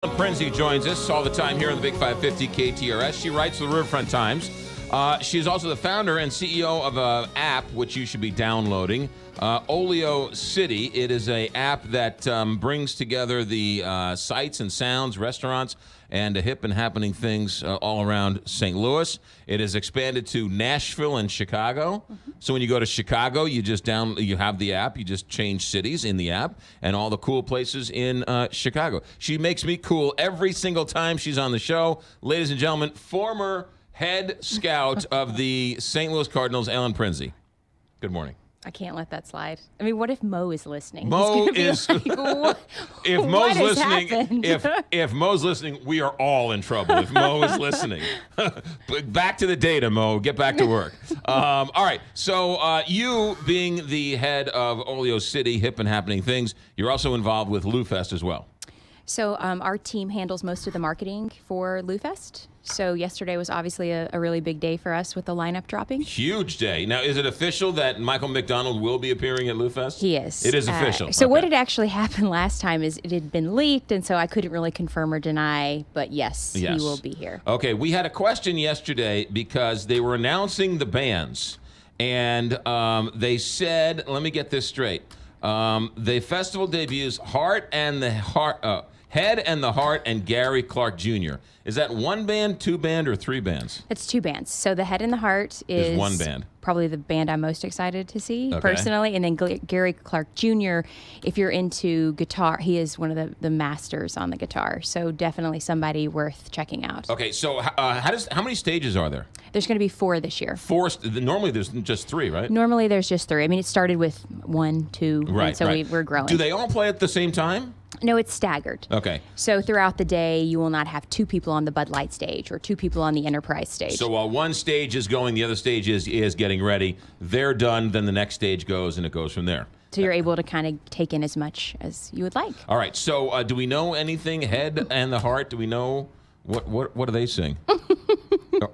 Prinzi joins us all the time here on the Big 550 KTRS. She writes for the Riverfront Times. She is also the founder and CEO of an app which you should be downloading, Olio City. It is an app that brings together the sights and sounds, restaurants, and hip and happening things all around St. Louis. It has expanded to Nashville and Chicago. Mm-hmm. So when you go to Chicago, you have the app. You just change cities in the app and all the cool places in Chicago. She makes me cool every single time she's on the show. Ladies and gentlemen, former head scout of the St. Louis Cardinals, Ellen Prinzi. Good morning. I can't let that slide. I mean, what if Mo is listening? Mo is. Like, if Mo's listening, if Mo's listening, we are all in trouble. If Mo is listening, back to the data, Mo. Get back to work. All right. So you, being the head of Olio City, hip and happening things, you're also involved with LouFest as well. So our team handles most of the marketing for LouFest. So yesterday was obviously a really big day for us with the lineup dropping. Huge day. Now, is it official that Michael McDonald will be appearing at LouFest? He is. It is official. So what had actually happened last time is it had been leaked, and so I couldn't really confirm or deny, but yes, he will be here. Okay, we had a question yesterday because they were announcing the bands, and they said, let me get this straight, the festival debuts Head and the Heart and Gary Clark Jr. Is that one band, two band, or three bands? It's two bands. So the Head and the Heart is one band. Probably the band I'm most excited to see personally. And then Gary Clark Jr., if you're into guitar, he is one of the masters on the guitar. So definitely somebody worth checking out. Okay, so how many stages are there? There's going to be 4 this year. 4? Normally there's just 3, right? Normally there's just 3. I mean, it started with 1, 2, right, and so we're growing. Do they all play at the same time? No, it's staggered. Okay. So throughout the day, you will not have 2 people on the Bud Light stage or 2 people on the Enterprise stage. So while one stage is going, the other stage is getting ready. They're done, then the next stage goes, and it goes from there. So you're able to kind of take in as much as you would like. All right. So do we know anything? Head and the Heart. Do we know what do they sing?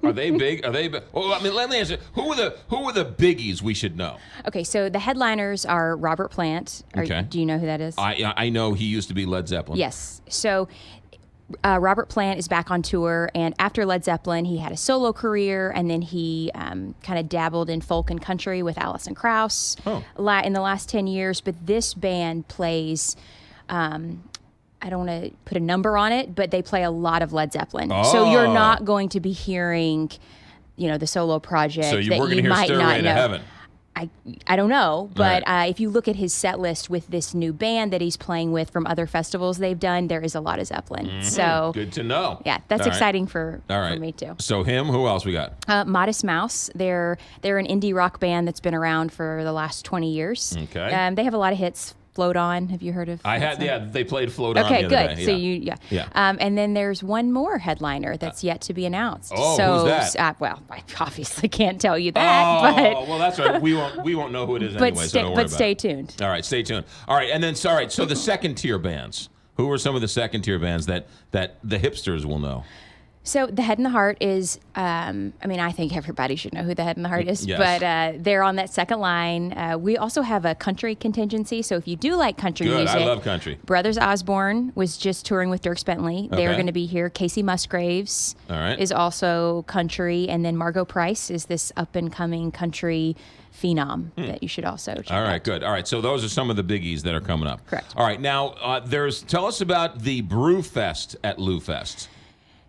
Are they big? Are they big? Well, I mean, let me ask you, who are the biggies we should know? Okay, so the headliners are Robert Plant. Do you know who that is? I know he used to be Led Zeppelin. Yes. So Robert Plant is back on tour, and after Led Zeppelin, he had a solo career, and then he kind of dabbled in folk and country with Alison Krauss in the last 10 years. But this band plays... I don't want to put a number on it, but they play a lot of Led Zeppelin. Oh. So you're not going to be hearing, the solo project so that we're you might not know. Heaven. I don't know, but right. If you look at his set list with this new band that he's playing with from other festivals they've done, there is a lot of Zeppelin. Mm-hmm. So good to know. Yeah, that's exciting for me too. So him, who else we got? Modest Mouse. They're an indie rock band that's been around for the last 20 years. Okay. They have a lot of hits. Float On. Have you heard of? I had. Yeah, they played Float On. Okay, the good. other day. So and then there's one more headliner that's yet to be announced. Oh, who's that? Well, I obviously can't tell you that. Well, that's right. We won't know who it is anyway. So don't worry about it. Stay tuned. All right, stay tuned. All right, and then so the second tier bands. Who are some of the second tier bands that the hipsters will know? So the Head and the Heart is, I think everybody should know who the Head and the Heart is, yes. But they're on that second line. We also have a country contingency, so if you do like country music. I love country. Brothers Osborne was just touring with Dierks Bentley. They're going to be here. Casey Musgraves is also country, and then Margot Price is this up-and-coming country phenom that you should also check out. All right, good. All right, so those are some of the biggies that are coming up. Correct. All right, now tell us about the Brew Fest at LouFest.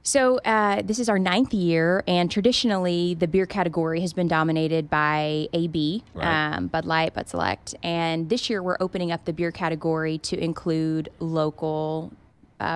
So this is our 9th year, and traditionally the beer category has been dominated by AB, right. Bud Light, Bud Select, and this year we're opening up the beer category to include local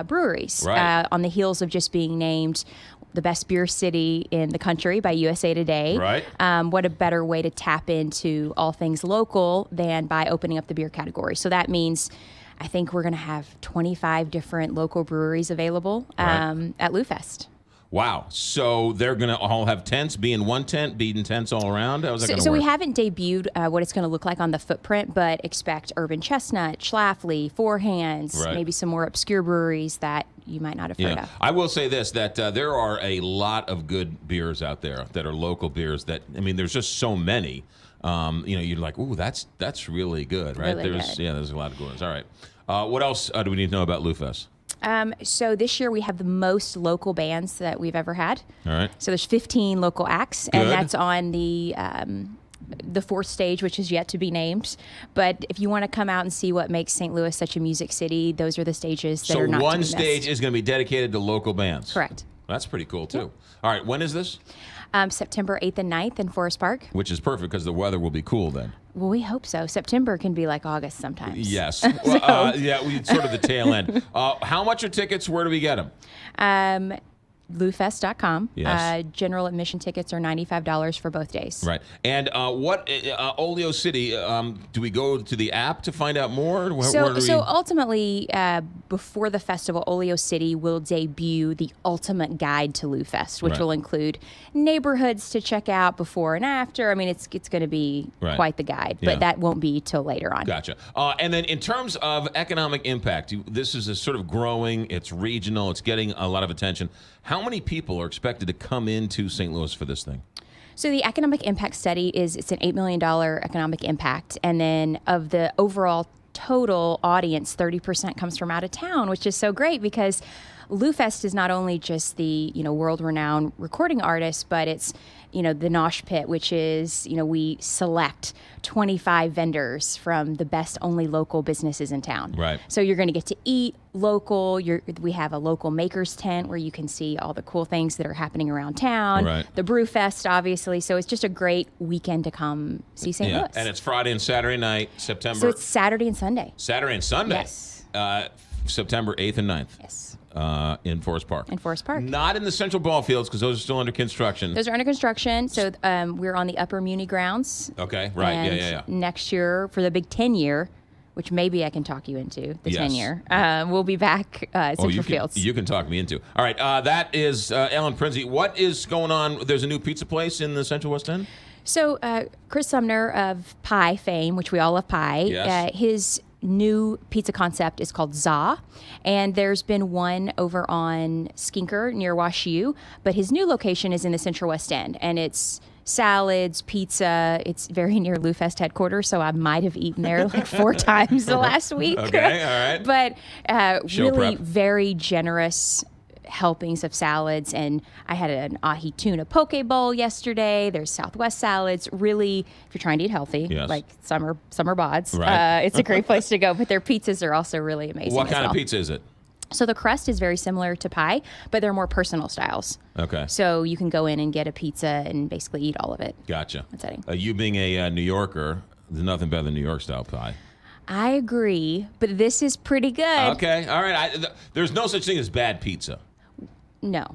breweries. Right. On the heels of just being named the best beer city in the country by USA Today. Right. What a better way to tap into all things local than by opening up the beer category. So that means I think we're going to have 25 different local breweries available at LouFest. Wow. So they're going to all have tents, be in one tent, be in tents all around? How's that going to work? So we haven't debuted what it's going to look like on the footprint, but expect Urban Chestnut, Schlafly, Four Hands, maybe some more obscure breweries that you might not have heard of. I will say this, that there are a lot of good beers out there that are local beers that, there's just so many. You're like, ooh, that's really good, right? Really there's good. a lot of good ones. All right. What else do we need to know about LouFest? So this year we have the most local bands that we've ever had. All right. So there's 15 local acts, and that's on the fourth stage, which is yet to be named. But if you want to come out and see what makes St. Louis such a music city, those are the stages that are not to be one missed. stage is going to be dedicated to local bands. Correct. That's pretty cool, too. All right, when is this? September 8th and 9th in Forest Park. Which is perfect because the weather will be cool then. Well, we hope so. September can be like August sometimes. Yes. Well, we sort of the tail end. How much are tickets? Where do we get them? LouFest.com. Yes. General admission tickets are $95 for both days. Right. And what Oleo City? Do we go to the app to find out more? So ultimately, before the festival, Oleo City will debut the ultimate guide to LouFest, which will include neighborhoods to check out before and after. I mean, it's going to be quite the guide, but that won't be till later on. Gotcha. And then in terms of economic impact, this is a sort of growing. It's regional. It's getting a lot of attention. How many people are expected to come into St. Louis for this thing? So the economic impact study it's an $8 million economic impact. And then of the overall total audience, 30% comes from out of town, which is so great because LouFest is not only just the, world-renowned recording artists, but it's, the Nosh Pit, which is, we select 25 vendors from the best only local businesses in town. Right. So you're going to get to eat local. We have a local makers tent where you can see all the cool things that are happening around town. Right. The Brew Fest, obviously. So it's just a great weekend to come see St. Louis. And it's Friday and Saturday night, September. So it's Saturday and Sunday. Saturday and Sunday. Yes. September 8th and 9th. Yes. In Forest Park. In Forest Park. Not in the central ball fields because those are still under construction. Those are under construction. So we're on the Upper Muni grounds. Okay, right. And yeah. next year, for the big 10-year, which maybe I can talk you into, the 10-year, we'll be back at Central Fields. You can talk me into. All right, that is Ellen Prinzi. What is going on? There's a new pizza place in the Central West End? So Chris Sumner of pie fame, which we all love pie, his new pizza concept is called Za, and there's been one over on Skinker near Wash U, but his new location is in the Central West End, and it's salads, pizza. It's very near LouFest headquarters, so I might have eaten there like 4 times the last week. Okay, all right. But really prep. very generous helpings of salads, and I had an ahi tuna poke bowl yesterday. There's Southwest salads. Really, if you're trying to eat healthy, like summer bods, it's a great place to go. But their pizzas are also really amazing. What kind of pizza is it? So the crust is very similar to pie, but they're more personal styles. Okay. So you can go in and get a pizza and basically eat all of it. Gotcha. Exciting. You being a New Yorker, there's nothing better than New York style pie. I agree, but this is pretty good. Okay, all right. There's no such thing as bad pizza. No.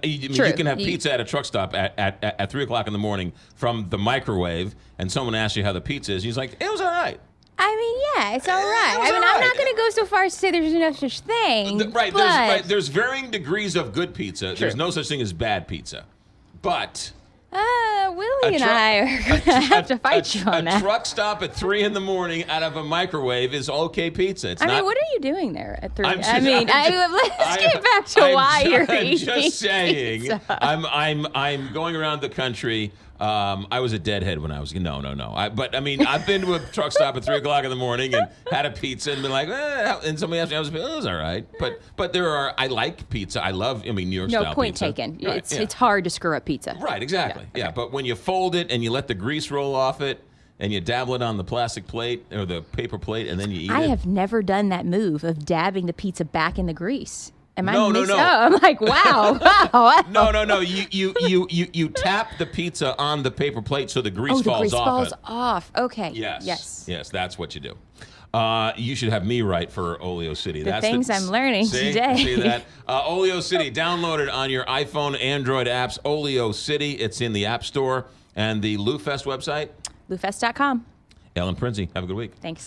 You can have pizza at a truck stop at 3 o'clock in the morning from the microwave, and someone asks you how the pizza is. He's like, it was all right. I mean, yeah, it's all right. I'm not going to go so far as to say there's no such thing. There's varying degrees of good pizza. There's no such thing as bad pizza. But Willie and I are going to have to fight you on that. A truck stop at 3 in the morning out of a microwave is okay pizza. It's I mean, what are you doing there at 3? Let's get back to why you're eating. I'm just saying. Pizza. I'm going around the country. I was a deadhead when I was no. But I mean, I've been to a truck stop at 3 o'clock in the morning and had a pizza and been like, and somebody asked me, it was all right. But I like pizza. I love, New York style pizza. No, point taken. Right, it's hard to screw up pizza. Right, exactly. Yeah, but when you fold it and you let the grease roll off it and you dabble it on the plastic plate or the paper plate and then you eat it. I have never done that move of dabbing the pizza back in the grease. No. I'm like, wow. No. You tap the pizza on the paper plate so the grease falls off. Okay. Yes, that's what you do. You should have me right for Oleo City. That's things I'm learning today. See that? Oleo City, download it on your iPhone, Android apps. Oleo City, it's in the App Store. And the LouFest website? LouFest.com. Ellen Prinzi, have a good week. Thanks.